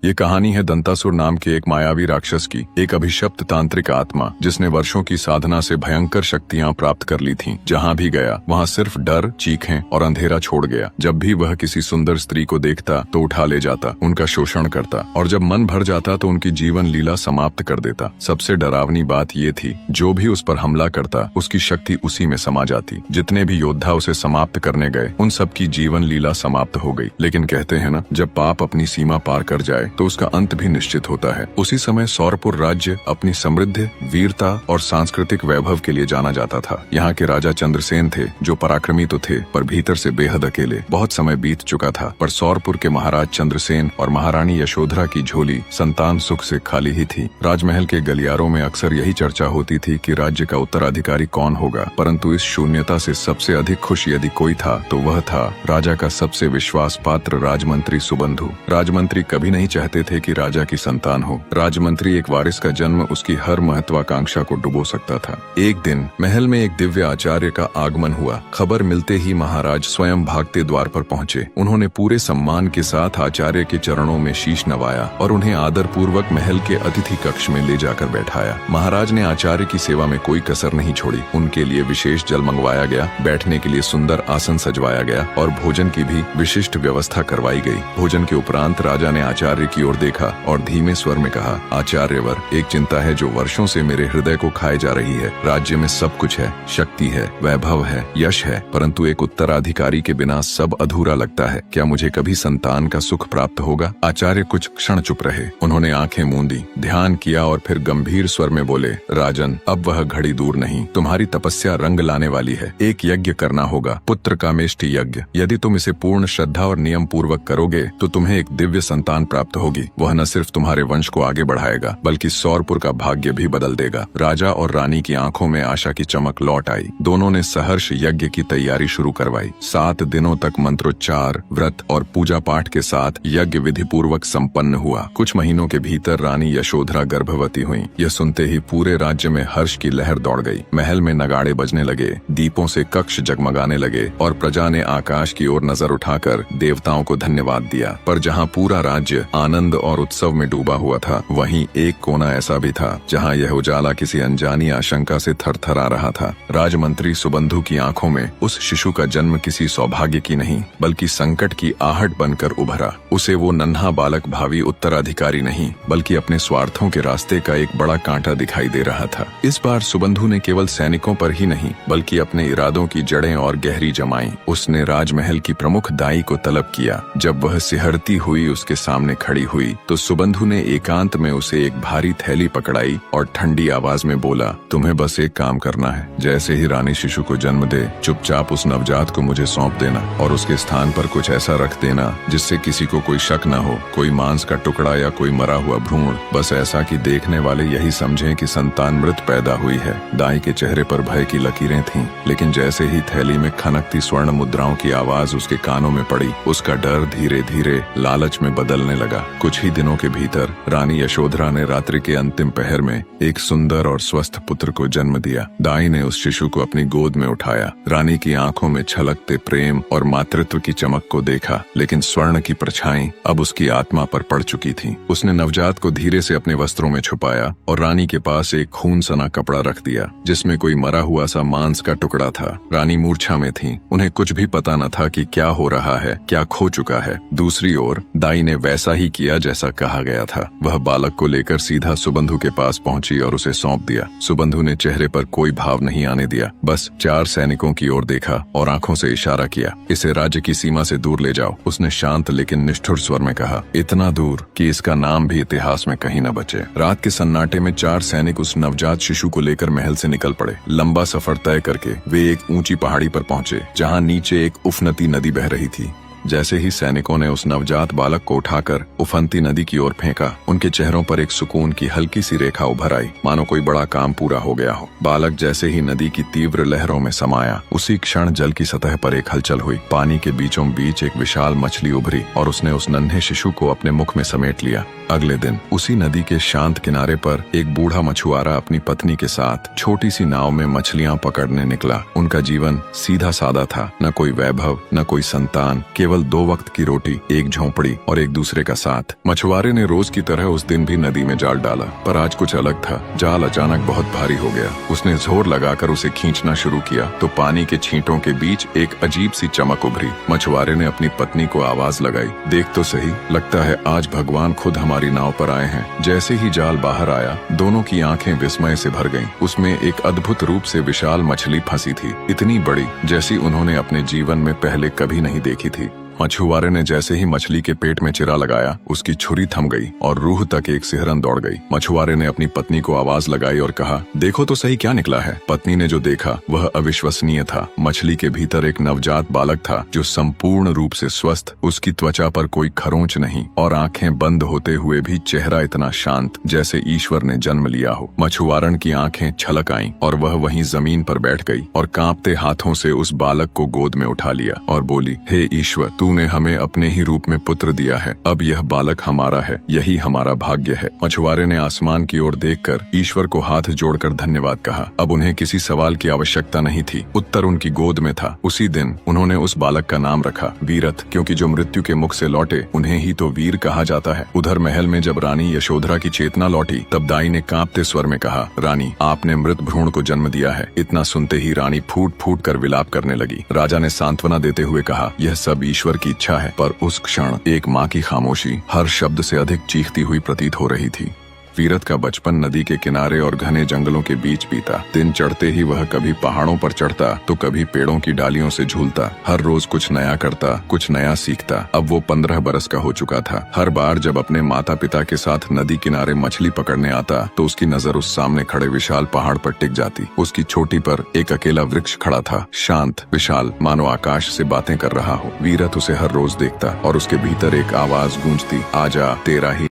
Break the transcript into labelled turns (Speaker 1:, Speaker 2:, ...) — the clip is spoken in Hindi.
Speaker 1: ये कहानी है दंतासुर नाम के एक मायावी राक्षस की, एक अभिशप्त तांत्रिक आत्मा जिसने वर्षों की साधना से भयंकर शक्तियां प्राप्त कर ली थीं। जहां भी गया वहां सिर्फ डर, चीखें और अंधेरा छोड़ गया। जब भी वह किसी सुंदर स्त्री को देखता तो उठा ले जाता, उनका शोषण करता और जब मन भर जाता तो उनकी जीवन लीला समाप्त कर देता। सबसे डरावनी बात ये थी, जो भी उस पर हमला करता उसकी शक्ति उसी में समा जाती। जितने भी योद्धा उसे समाप्त करने गए उन सबकी जीवन लीला समाप्त हो गई। लेकिन कहते हैं ना, जब पाप अपनी सीमा पार कर जाए तो उसका अंत भी निश्चित होता है। उसी समय सौरपुर राज्य अपनी समृद्ध, वीरता और सांस्कृतिक वैभव के लिए जाना जाता था। यहाँ के राजा चंद्रसेन थे, जो पराक्रमी तो थे पर भीतर से बेहद अकेले। बहुत समय बीत चुका था पर सौरपुर के महाराज चंद्रसेन और महारानी यशोधरा की झोली संतान सुख से खाली ही थी। राजमहल के गलियारों में अक्सर यही चर्चा होती थी कि राज्य का उत्तराधिकारी कौन होगा, परंतु इस शून्यता से सबसे अधिक खुश यदि कोई था तो वह था राजा का सबसे विश्वास पात्र राजमंत्री सुबंधु। राजमंत्री कभी नहीं चाहते थे कि राजा की संतान हो। राजमंत्री एक वारिस का जन्म उसकी हर महत्वाकांक्षा को डुबो सकता था। एक दिन महल में एक दिव्य आचार्य का आगमन हुआ। खबर मिलते ही महाराज स्वयं भागते द्वार पर पहुंचे। उन्होंने पूरे सम्मान के साथ आचार्य के चरणों में शीश नवाया और उन्हें आदर पूर्वक महल के अतिथि कक्ष में ले जाकर बैठाया। महाराज ने आचार्य की सेवा में कोई कसर नहीं छोड़ी। उनके लिए विशेष जल मंगवाया गया, बैठने के लिए सुंदर आसन सजवाया गया और भोजन की भी विशिष्ट व्यवस्था करवाई गई। भोजन के उपरांत राजा ने आचार्य की ओर देखा और धीमे स्वर में कहा, आचार्यवर, एक चिंता है जो वर्षों से मेरे हृदय को खाए जा रही है। राज्य में सब कुछ है, शक्ति है, वैभव है, यश है, परंतु एक उत्तराधिकारी के बिना सब अधूरा लगता है। क्या मुझे कभी संतान का सुख प्राप्त होगा? आचार्य कुछ क्षण चुप रहे। उन्होंने आंखें मूंदी, ध्यान किया और फिर गंभीर स्वर में बोले, राजन, अब वह घड़ी दूर नहीं। तुम्हारी तपस्या रंग लाने वाली है। एक यज्ञ करना होगा, पुत्र कामेष्टि यज्ञ। यदि तुम इसे पूर्ण श्रद्धा और नियम पूर्वक करोगे तो तुम्हें एक दिव्य संतान प्राप्त होगी। वह न सिर्फ तुम्हारे वंश को आगे बढ़ाएगा बल्कि सौरपुर का भाग्य भी बदल देगा। राजा और रानी की आंखों में आशा की चमक लौट आई। दोनों ने सहर्ष यज्ञ की तैयारी शुरू करवाई। 7 दिनों तक मंत्रोच्चार, व्रत और पूजा पाठ के साथ यज्ञ विधि पूर्वक संपन्न हुआ। कुछ महीनों के भीतर रानी यशोधरा गर्भवती हुई। यह सुनते ही पूरे राज्य में हर्ष की लहर दौड़ गई। महल में नगाड़े बजने लगे, दीपों से कक्ष जगमगाने लगे और प्रजा ने आकाश की ओर नजर उठाकर देवताओं को धन्यवाद दिया। पर जहाँ पूरा राज्य आनंद और उत्सव में डूबा हुआ था, वहीं एक कोना ऐसा भी था जहाँ यह उजाला किसी अनजानी आशंका से थरथरा रहा था। राजमंत्री सुबंधु की आंखों में उस शिशु का जन्म किसी सौभाग्य की नहीं बल्कि संकट की आहट बनकर उभरा। उसे वो नन्हा बालक भावी उत्तराधिकारी नहीं बल्कि अपने स्वार्थों के रास्ते का एक बड़ा कांटा दिखाई दे रहा था। इस बार सुबंधु ने केवल सैनिकों पर ही नहीं बल्कि अपने इरादों की जड़ें और गहरी जमाई। उसने राजमहल की प्रमुख दाई को तलब किया। जब वह सिहरती हुई उसके सामने खड़ी हुई तो सुबंधु ने एकांत में उसे एक भारी थैली पकड़ाई और ठंडी आवाज में बोला, तुम्हें बस एक काम करना है। जैसे ही रानी शिशु को जन्म दे, चुपचाप उस नवजात को मुझे सौंप देना और उसके स्थान पर कुछ ऐसा रख देना जिससे किसी को कोई शक न हो। कोई मांस का टुकड़ा या कोई मरा हुआ भ्रूण, बस ऐसा कि देखने वाले यही समझें कि संतान मृत पैदा हुई है। दाई के चेहरे पर भय की लकीरें थीं, लेकिन जैसे ही थैली में खनकती स्वर्ण मुद्राओं की आवाज उसके कानों में पड़ी, उसका डर धीरे धीरे लालच में बदलने लगा। कुछ ही दिनों के भीतर रानी यशोधरा ने रात्रि के अंतिम पहर में एक सुंदर और स्वस्थ पुत्र को जन्म दिया। दाई ने उस शिशु को अपनी गोद में उठाया। रानी की आंखों में छलकते प्रेम और मातृत्व की चमक को देखा, लेकिन स्वर्ण की परछाई अब उसकी आत्मा पर पड़ चुकी थी। उसने नवजात को धीरे से अपने वस्त्रों में छुपाया और रानी के पास एक खून सना कपड़ा रख दिया जिसमें कोई मरा हुआ सा मांस का टुकड़ा था। रानी मूर्छा में थी। उन्हें कुछ भी पता न था कि क्या हो रहा है, क्या खो चुका है। दूसरी ओर दाई ने वैसा ही किया जैसा कहा गया था। वह बालक को लेकर सीधा सुबंधु के पास पहुंची और उसे सौंप दिया। सुबंधु ने चेहरे पर कोई भाव नहीं आने दिया, बस 4 सैनिकों की ओर देखा और आंखों से इशारा किया, इसे राज्य की सीमा से दूर ले जाओ। उसने शांत लेकिन निष्ठुर स्वर में कहा, इतना दूर कि इसका नाम भी इतिहास में कहीं न बचे। रात के सन्नाटे में 4 सैनिक उस नवजात शिशु को लेकर महल से निकल पड़े। लंबा सफर तय करके वे एक ऊंची पहाड़ी पर पहुंचे जहाँ नीचे एक उफनती नदी बह रही थी। जैसे ही सैनिकों ने उस नवजात बालक को उठाकर उफनती नदी की ओर फेंका, उनके चेहरों पर एक सुकून की हल्की सी रेखा उभर आई, मानो कोई बड़ा काम पूरा हो गया हो। बालक जैसे ही नदी की तीव्र लहरों में समाया, उसी क्षण जल की सतह पर एक हलचल हुई। पानी के बीचों बीच एक विशाल मछली उभरी और उसने उस नन्हे शिशु को अपने मुख में समेट लिया। अगले दिन उसी नदी के शांत किनारे पर एक बूढ़ा मछुआरा अपनी पत्नी के साथ छोटी सी नाव में मछलियां पकड़ने निकला। उनका जीवन सीधा सादा था, न कोई वैभव, न कोई संतान, केवल केवल 2 वक्त की रोटी, एक झोंपड़ी और एक दूसरे का साथ। मछुआरे ने रोज की तरह उस दिन भी नदी में जाल डाला, पर आज कुछ अलग था। जाल अचानक बहुत भारी हो गया। उसने जोर लगाकर उसे खींचना शुरू किया तो पानी के छींटों के बीच एक अजीब सी चमक उभरी। मछुआरे ने अपनी पत्नी को आवाज लगाई, देख तो सही, लगता है आज भगवान खुद हमारी नाव पर आए हैं। जैसे ही जाल बाहर आया, दोनों की आंखें विस्मय से भर गईं। उसमें एक अद्भुत रूप से विशाल मछली फंसी थी, इतनी बड़ी जैसी उन्होंने अपने जीवन में पहले कभी नहीं देखी थी। मछुआरे ने जैसे ही मछली के पेट में चिरा लगाया, उसकी छुरी थम गई और रूह तक एक सिहरन दौड़ गई। मछुआरे ने अपनी पत्नी को आवाज लगाई और कहा, देखो तो सही क्या निकला है। पत्नी ने जो देखा वह अविश्वसनीय था। मछली के भीतर एक नवजात बालक था जो संपूर्ण रूप से स्वस्थ, उसकी त्वचा पर कोई खरोंच नहीं और आंखें बंद होते हुए भी चेहरा इतना शांत जैसे ईश्वर ने जन्म लिया हो। मछुआरन की आंखें छलक आईं और वह वहीं जमीन पर बैठ गई और कांपते हाथों से उस बालक को गोद में उठा लिया और बोली, हे ईश्वर, तूने हमें अपने ही रूप में पुत्र दिया है। अब यह बालक हमारा है, यही हमारा भाग्य है। मछुआरे ने आसमान की ओर देखकर ईश्वर को हाथ जोड़कर धन्यवाद कहा। अब उन्हें किसी सवाल की आवश्यकता नहीं थी, उत्तर उनकी गोद में था। उसी दिन उन्होंने उस बालक का नाम रखा वीरथ, क्योंकि जो मृत्यु के मुख से लौटे उन्हें ही तो वीर कहा जाता है। उधर महल में जब रानी यशोधरा की चेतना लौटी, तब दाई ने कांपते स्वर में कहा, रानी, आपने मृत भ्रूण को जन्म दिया है। इतना सुनते ही रानी फूट फूट कर विलाप करने लगी। राजा ने सांत्वना देते हुए कहा, यह सब ईश्वर की इच्छा है। पर उस क्षण एक माँ की खामोशी हर शब्द से अधिक चीखती हुई प्रतीत हो रही थी। वीरथ का बचपन नदी के किनारे और घने जंगलों के बीच बीता। दिन चढ़ते ही वह कभी पहाड़ों पर चढ़ता तो कभी पेड़ों की डालियों से झूलता। हर रोज कुछ नया करता, कुछ नया सीखता। अब वो 15 बरस का हो चुका था। हर बार जब अपने माता पिता के साथ नदी किनारे मछली पकड़ने आता तो उसकी नजर उस सामने खड़े विशाल पहाड़ पर टिक जाती। उसकी चोटी पर एक अकेला वृक्ष खड़ा था, शांत, विशाल, मानो आकाश से बातें कर रहा हो। वीरथ उसे हर रोज देखता और उसके भीतर एक आवाज गूंजती, आजा, तेरा ही